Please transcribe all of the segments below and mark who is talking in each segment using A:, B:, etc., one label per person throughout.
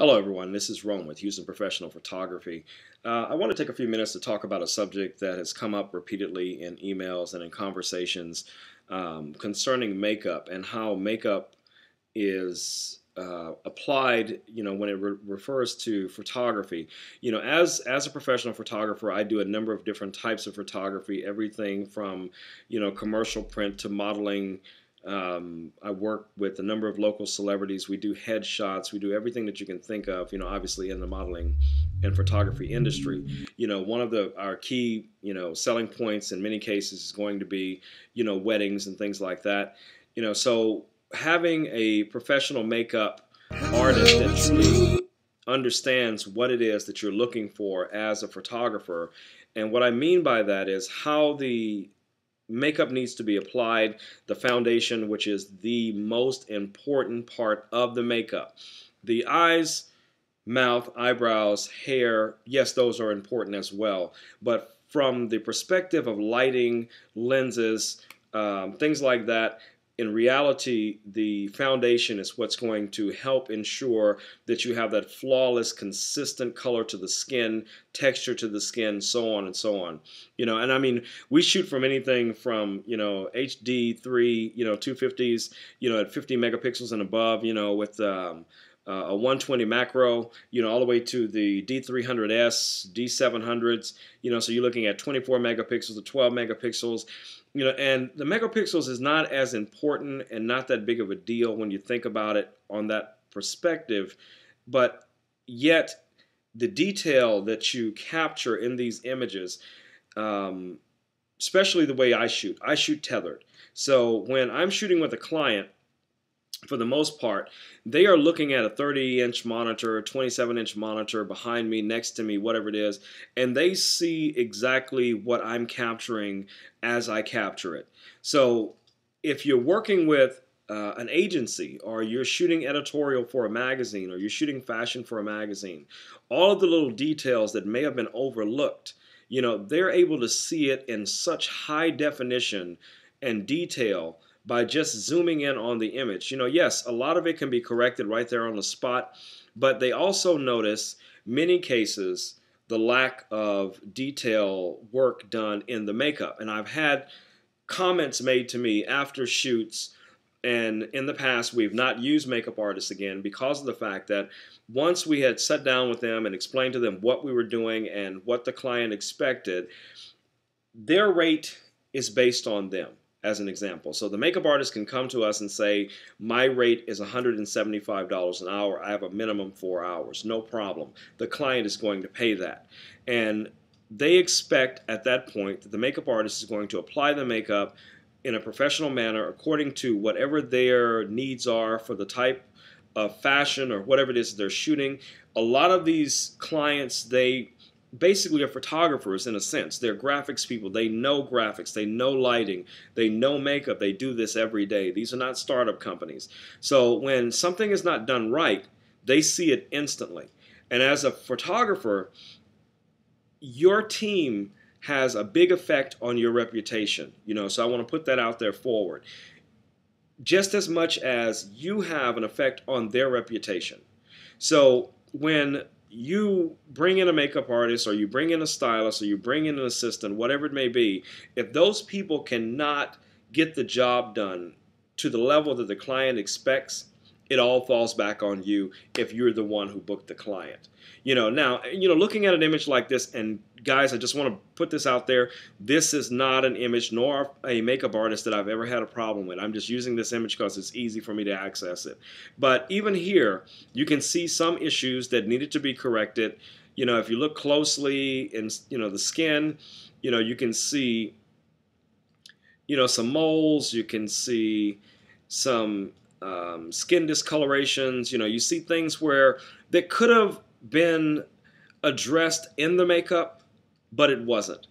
A: Hello everyone, this is Rome with Houston Professional Photography. I want to take a few minutes to talk about a subject that has come up repeatedly in emails and in conversations concerning makeup and how makeup is applied, when it refers to photography. As a professional photographer, I do a number of different types of photography, everything from, commercial print to modeling. I work with a number of local celebrities. We do headshots. We do everything that you can think of, obviously in the modeling and photography industry. One of our key, selling points in many cases is going to be, weddings and things like that. So having a professional makeup artist that truly understands what it is that you're looking for as a photographer. And what I mean by that is how the makeup needs to be applied, the foundation, which is the most important part of the makeup. The eyes, mouth, eyebrows, hair, yes, those are important as well. But from the perspective of lighting, lenses, things like that, in reality, the foundation is what's going to help ensure that you have that flawless, consistent color to the skin, texture to the skin, so on and so on. And I mean, we shoot from anything from, HD3, 250s, at 50 megapixels and above, with a 120 macro, all the way to the D300S, D700s, so you're looking at 24 megapixels to 12 megapixels. And the megapixels is not as important and not that big of a deal when you think about it on that perspective, but yet the detail that you capture in these images, especially the way I shoot tethered. So when I'm shooting with a client, for the most part, they are looking at a 30-inch monitor, 27-inch monitor behind me, next to me, whatever it is, and they see exactly what I'm capturing as I capture it. So if you're working with an agency, or you're shooting editorial for a magazine, or you're shooting fashion for a magazine, all of the little details that may have been overlooked, they're able to see it in such high definition and detail by just zooming in on the image. Yes, a lot of it can be corrected right there on the spot, but they also notice many cases the lack of detail work done in the makeup. And I've had comments made to me after shoots, and in the past we've not used makeup artists again because of the fact that once we had sat down with them and explained to them what we were doing and what the client expected, their rate is based on them. As an example. So the makeup artist can come to us and say, my rate is $175 an hour. I have a minimum 4 hours. No problem. The client is going to pay that. And they expect at that point that the makeup artist is going to apply the makeup in a professional manner according to whatever their needs are for the type of fashion or whatever it is they're shooting. A lot of these clients, they basically are photographers in a sense. They're graphics people. They know graphics. They know lighting. They know makeup. They do this every day. These are not startup companies. So when something is not done right, they see it instantly. And as a photographer, your team has a big effect on your reputation. So I want to put that out there forward. Just as much as you have an effect on their reputation. So when you bring in a makeup artist, or you bring in a stylist, or you bring in an assistant, whatever it may be, if those people cannot get the job done to the level that the client expects, it all falls back on you if you're the one who booked the client. Now, looking at an image like this, and guys, I just want to put this out there. This is not an image nor a makeup artist that I've ever had a problem with. I'm just using this image because it's easy for me to access it. But even here, you can see some issues that needed to be corrected. If you look closely in, the skin, you can see, some moles. You can see some skin discolorations. You see things where that could have been addressed in the makeup, but it wasn't,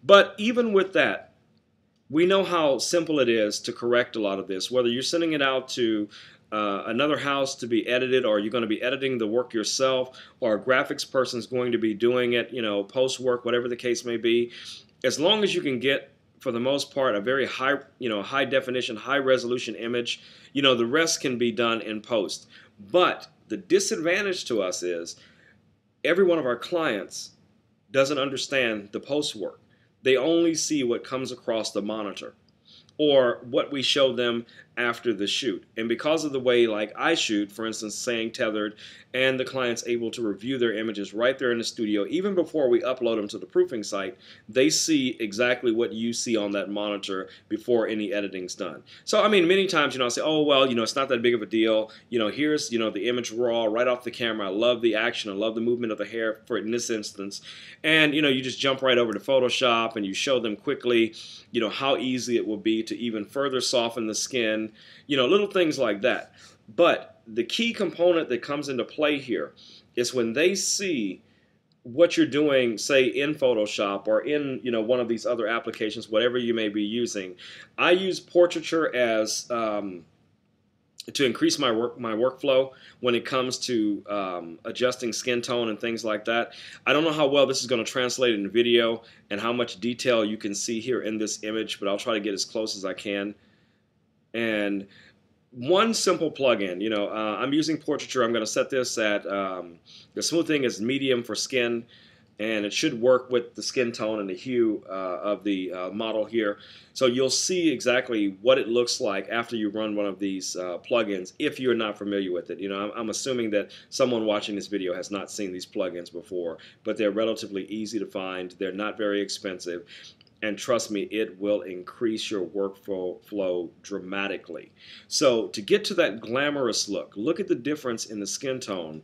A: But even with that, we know how simple it is to correct a lot of this, whether you're sending it out to another house to be edited, or you're going to be editing the work yourself, or a graphics person's going to be doing it, post work, whatever the case may be. As long as you can get, for the most part, a very high, high definition, high resolution image, the rest can be done in post. But the disadvantage to us is every one of our clients doesn't understand the post work. They only see what comes across the monitor or what we show them after the shoot. And because of the way like I shoot, for instance, saying tethered, and the client's able to review their images right there in the studio, even before we upload them to the proofing site, they see exactly what you see on that monitor before any editing's done. So, I mean, many times, I say, oh, well, it's not that big of a deal. Here's, the image raw right off the camera. I love the action. I love the movement of the hair for in this instance. And, you just jump right over to Photoshop and you show them quickly, how easy it will be to even further soften the skin, little things like that. But the key component that comes into play here is when they see what you're doing, say in Photoshop or in one of these other applications, whatever you may be using. I use portraiture as to increase my workflow when it comes to adjusting skin tone and things like that. I don't know how well this is going to translate in video and how much detail you can see here in this image, but I'll try to get as close as I can. And one simple plugin, I'm using portraiture. I'm going to set this at the smoothing is medium for skin, and it should work with the skin tone and the hue of the model here. So you'll see exactly what it looks like after you run one of these plugins if you're not familiar with it. I'm assuming that someone watching this video has not seen these plugins before, but they're relatively easy to find. They're not very expensive. And trust me, it will increase your workflow dramatically. So to get to that glamorous look at the difference in the skin tone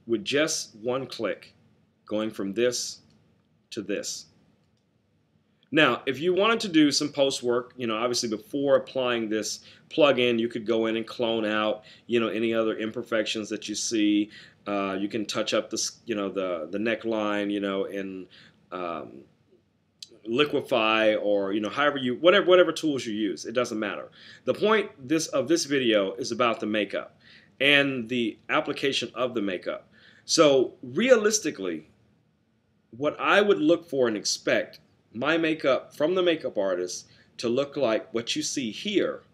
A: with just one click, going from this to this. Now, if you wanted to do some post work, obviously before applying this plugin, you could go in and clone out, any other imperfections that you see. You can touch up the neckline, in liquify or however whatever tools you use. It doesn't matter. The point of this video is about the makeup and the application of the makeup. So realistically, what I would look for and expect my makeup from the makeup artist to look like what you see here,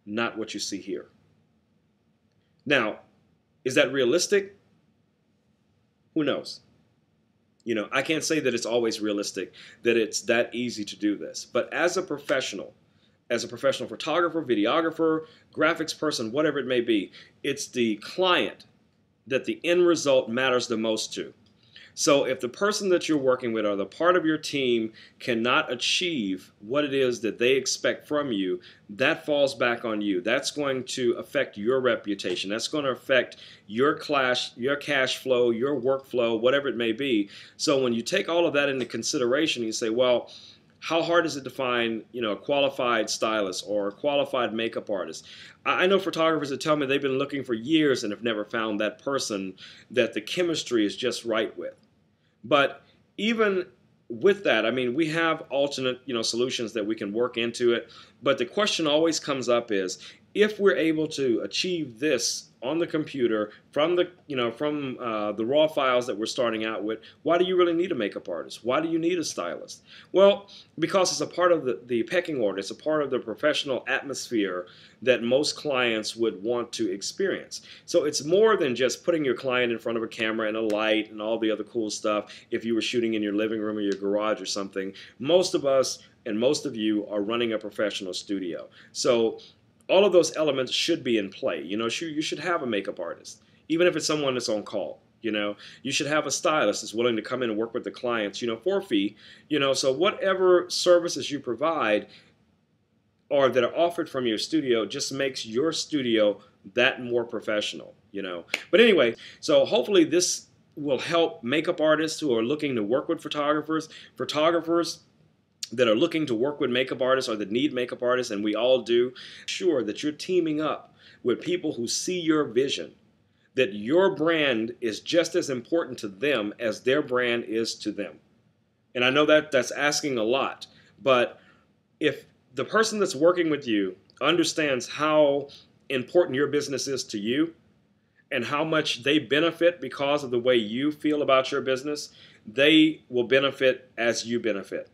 A: not what you see here. Now, is that realistic? Who knows? I can't say that it's always realistic, that it's that easy to do this. But as a professional photographer, videographer, graphics person, whatever it may be, it's the client that the end result matters the most to. So if the person that you're working with or the part of your team cannot achieve what it is that they expect from you, that falls back on you. That's going to affect your reputation. That's going to affect your cash flow, your workflow, whatever it may be. So when you take all of that into consideration, you say, well, how hard is it to find, a qualified stylist or a qualified makeup artist? I know photographers that tell me they've been looking for years and have never found that person that the chemistry is just right with. But even with that, I mean, we have alternate, solutions that we can work into it. But the question always comes up is, if we're able to achieve this on the computer from the, the raw files that we're starting out with, why do you really need a makeup artist? Why do you need a stylist? Well, because it's a part of the pecking order. It's a part of the professional atmosphere that most clients would want to experience. So it's more than just putting your client in front of a camera and a light and all the other cool stuff if you were shooting in your living room or your garage or something. Most of us and most of you are running a professional studio. So all of those elements should be in play. You should have a makeup artist, even if it's someone that's on call. You should have a stylist that's willing to come in and work with the clients, for a fee. So whatever services you provide or that are offered from your studio just makes your studio that more professional. But anyway, so hopefully this will help makeup artists who are looking to work with photographers that are looking to work with makeup artists or that need makeup artists, and we all do. Sure that you're teaming up with people who see your vision, that your brand is just as important to them as their brand is to them. And I know that that's asking a lot, but if the person that's working with you understands how important your business is to you and how much they benefit because of the way you feel about your business, they will benefit as you benefit.